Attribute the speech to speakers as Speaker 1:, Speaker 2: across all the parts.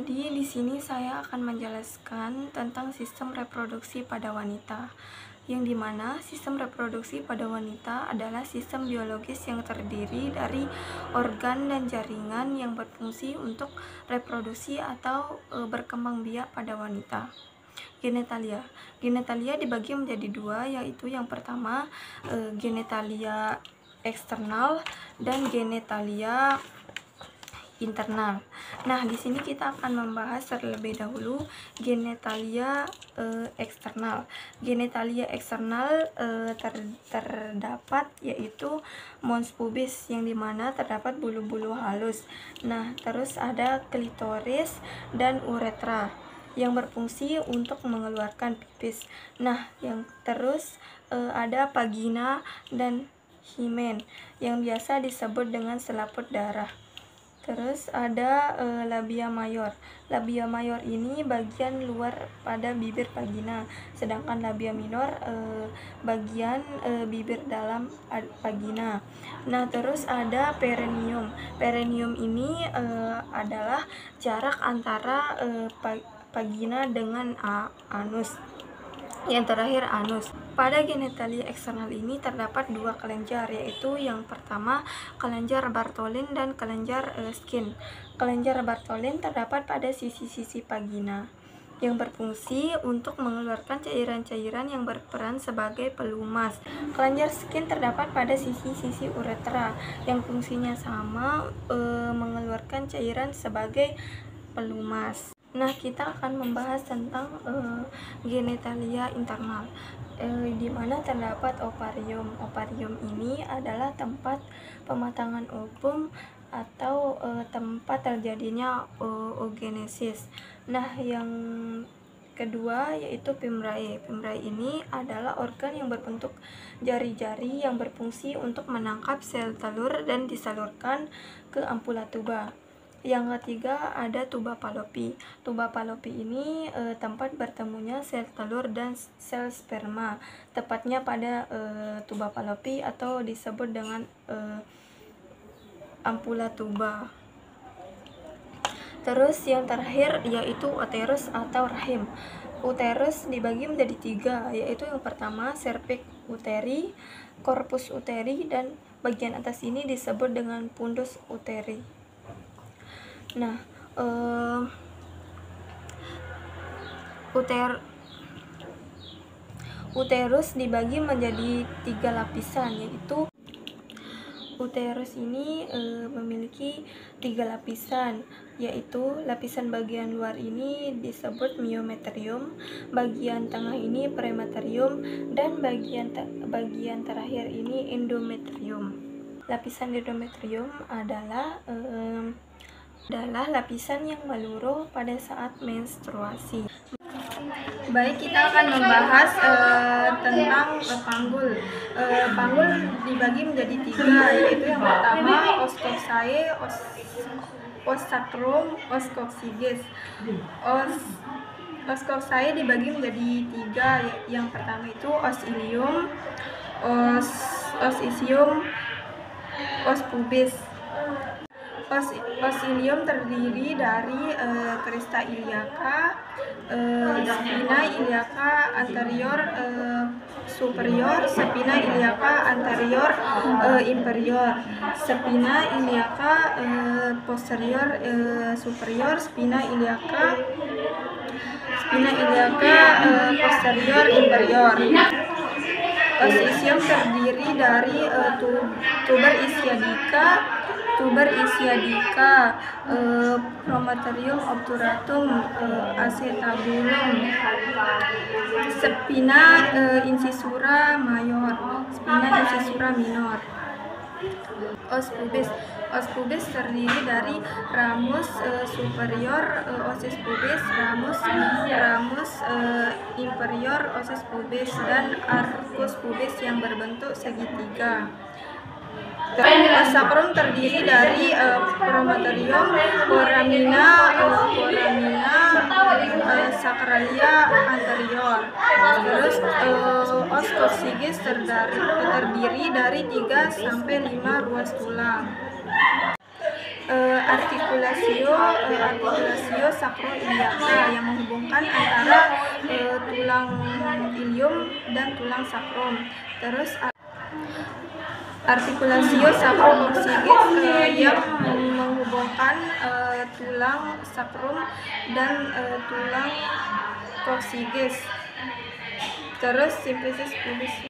Speaker 1: Jadi di sini saya akan menjelaskan tentang sistem reproduksi pada wanita, yang dimana sistem reproduksi pada wanita adalah sistem biologis yang terdiri dari organ dan jaringan yang berfungsi untuk reproduksi atau berkembang biak pada wanita. Genetalia dibagi menjadi dua, yaitu yang pertama genetalia eksternal dan genetalia internal. Nah, di sini kita akan membahas terlebih dahulu genetalia eksternal. Genetalia eksternal terdapat yaitu mons pubis, yang dimana terdapat bulu-bulu halus. Nah, terus ada klitoris dan uretra yang berfungsi untuk mengeluarkan pipis. Nah, yang terus ada vagina dan himen yang biasa disebut dengan selaput darah. Terus ada labia mayor. Labia mayor ini bagian luar pada bibir vagina, sedangkan labia minor bagian bibir dalam vagina. Nah, terus ada perineum. Perineum ini adalah jarak antara vagina dengan anus. Yang terakhir anus. Pada genetalia eksternal ini terdapat dua kelenjar, yaitu yang pertama kelenjar Bartholin dan kelenjar Skin. Kelenjar Bartholin terdapat pada sisi-sisi vagina yang berfungsi untuk mengeluarkan cairan-cairan yang berperan sebagai pelumas. Kelenjar Skin terdapat pada sisi-sisi uretra yang fungsinya sama, mengeluarkan cairan sebagai pelumas. Nah, kita akan membahas tentang genetalia internal, di mana terdapat ovarium. Ovarium ini adalah tempat pematangan ovum atau tempat terjadinya oogenesis. Nah, yang kedua yaitu fimbriae. Fimbriae ini adalah organ yang berbentuk jari-jari yang berfungsi untuk menangkap sel telur dan disalurkan ke ampula tuba. Yang ketiga ada tuba Fallopi. Tuba Fallopi ini tempat bertemunya sel telur dan sel sperma, tepatnya pada tuba Fallopi atau disebut dengan ampula tuba. Terus yang terakhir yaitu uterus atau rahim. Uterus dibagi menjadi tiga, yaitu yang pertama cervix uteri, corpus uteri, dan bagian atas ini disebut dengan fundus uteri. Nah, uterus dibagi menjadi tiga lapisan, yaitu uterus ini memiliki tiga lapisan, yaitu lapisan bagian luar ini disebut myometrium, bagian tengah ini premetrium, dan bagian terakhir ini endometrium. Lapisan endometrium adalah lapisan yang meluruh pada saat menstruasi. Baik, kita akan membahas tentang panggul. Panggul dibagi menjadi tiga, yaitu yang pertama oskopsae, ossacrum, oskopsiges. Oskopsae dibagi menjadi tiga, yang pertama itu os ilium, os isium, os pubis. Os ilium terdiri dari crista iliaca, spina iliaca anterior superior, spina iliaca anterior inferior, spina iliaca posterior superior, spina iliaca posterior inferior. Os isium terdiri dari tuber isiadica, prometrium obturatum, acetabulum, spina incisura mayor, spina incisura minor. Os pubis terdiri dari ramus superior osis pubis, ramus inferior osis pubis, dan arcus pubis yang berbentuk segitiga. Sacrum terdiri dari prometrium, foramina sacralia anterior. Terus os coccygeus terdiri dari 3 sampai 5 ruas tulang. artikulasio sakroiliaka yang menghubungkan antara tulang ilium dan tulang sakrum. Terus artikulasio sakrokoksigis yang menghubungkan tulang sakrum dan tulang koksigis. Terus simplicis pubis.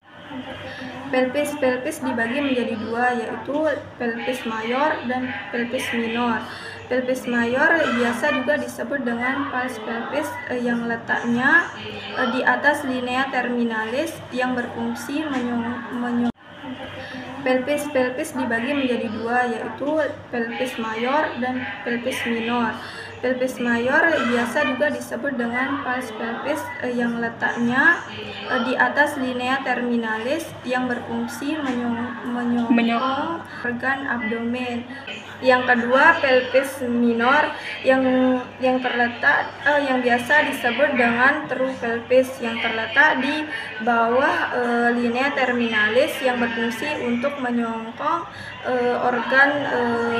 Speaker 1: Pelvis dibagi menjadi dua, yaitu pelvis mayor dan pelvis minor. Pelvis mayor biasa juga disebut dengan pars pelvis yang letaknya di atas linea terminalis yang berfungsi Pelvis dibagi menjadi dua, yaitu pelvis mayor dan pelvis minor. Pelvis mayor biasa juga disebut dengan pars pelvis yang letaknya di atas linea terminalis yang berfungsi menyokong organ abdomen. Yang kedua, pelvis minor yang biasa disebut dengan true pelvis yang terletak di bawah linea terminalis yang berfungsi untuk menyokong organ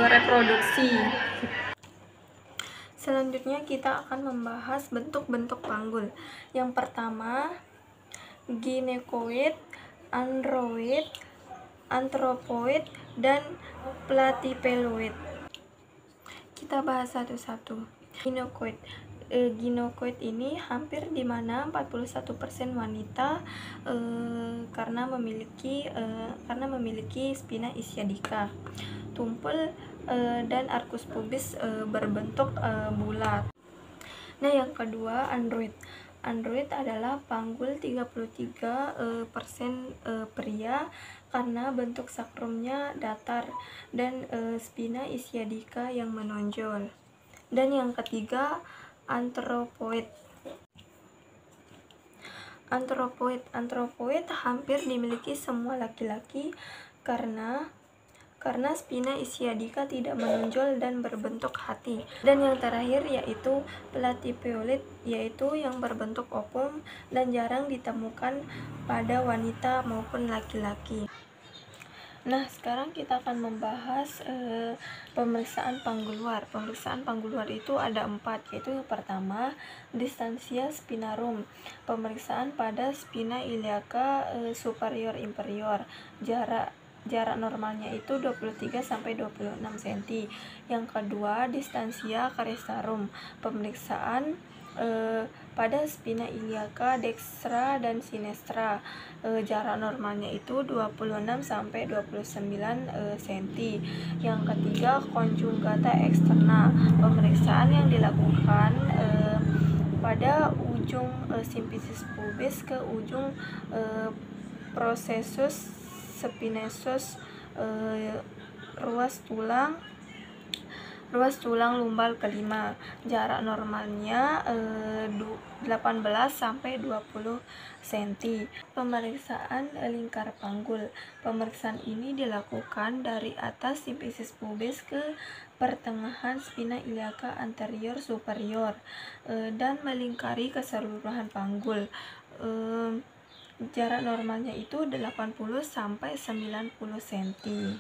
Speaker 1: reproduksi. Selanjutnya kita akan membahas bentuk-bentuk panggul. Yang pertama, ginekoid, android, anthropoid, dan platypeloid. Kita bahas satu-satu. Ginekoid ini hampir di mana 41% wanita karena memiliki spina ischiadica, tumpul dan arcus pubis berbentuk bulat. Nah, yang kedua, android. Android adalah panggul 33% pria karena bentuk sakrumnya datar dan spina ischiadica yang menonjol. Dan yang ketiga, anthropoid. Anthropoid hampir dimiliki semua laki-laki karena spina ischiadica tidak menonjol dan berbentuk hati. Dan yang terakhir yaitu platypeloid, yaitu yang berbentuk opum dan jarang ditemukan pada wanita maupun laki-laki. Nah, sekarang kita akan membahas pemeriksaan panggul luar. Pemeriksaan panggul luar itu ada 4, yaitu yang pertama, distansia spinarum, pemeriksaan pada spina iliaca superior inferior, jarak normalnya itu 23-26 cm. Yang kedua, distansia carestarum, pemeriksaan pada spina iliaca dextra dan sinistra, jarak normalnya itu 26-29 cm. Yang ketiga, conjugata externa, pemeriksaan yang dilakukan pada ujung simplicis pubis ke ujung processus spinosus, ruas tulang lumbal kelima, jarak normalnya 18-20 cm. Pemeriksaan lingkar panggul, pemeriksaan ini dilakukan dari atas simplicis pubis ke pertengahan spina iliaca anterior superior dan melingkari keseluruhan panggul. Jarak normalnya itu 80-90 cm.